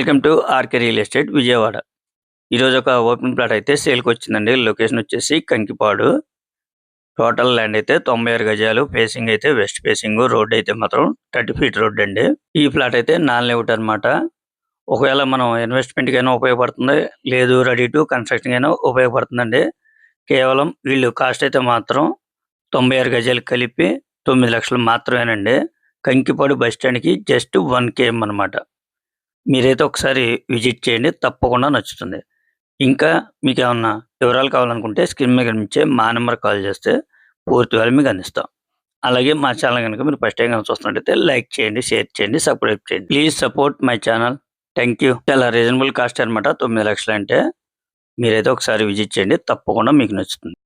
Welcome to RK real estate Vijayawada. ఈరోజు ఒక open plot అయితే సేల్కి వచ్చిందండి. లొకేషన్ వచ్చేసి కంకిపాడు. టోటల్ ల్యాండ్ అయితే 96 గజాలు. ఫేసింగ్ అయితే వెస్ట్ ఫేసింగ్. రోడ్ అయితే మాత్రం 30 ఫీట్ రోడ్ అండి. ఈ ప్లాట్ అయితే నాన్ లేఅవుట్ అనమాట. ఒకవేళ మనం ఇన్వెస్ట్మెంట్కి అయినా ఉపయోగపడుతుంది, లేదు రెడీ టు కన్స్ట్రక్షన్ అయినా ఉపయోగపడుతుందండి. కేవలం వీళ్ళు కాస్ట్ అయితే మాత్రం 96 గజాలు కలిపి 9 లక్షలు మాత్రమేనండి. కంకిపాడు బస్ స్టాండ్కి జస్ట్ 1 km అనమాట. మీరైతే ఒకసారి విజిట్ చేయండి, తప్పకుండా నచ్చుతుంది. ఇంకా మీకు ఏమన్నా వివరాలు కావాలనుకుంటే స్క్రీన్ మీద కనిపించే మా నెంబర్ కాల్ చేస్తే పూర్తి వివరాలు మీకు అందిస్తాం. అలాగే మా ఛానల్ కనుక మీరు ఫస్ట్ టైం కనుక చూస్తున్నట్టయితే లైక్ చేయండి, షేర్ చేయండి, సబ్స్క్రైబ్ చేయండి. Please support my channel. Thank you. చాలా రీజనబుల్ కాస్ట్ అనమాట. 9 లక్షలు అంటే మీరైతే ఒకసారి విజిట్ చేయండి, తప్పకుండా మీకు నచ్చుతుంది.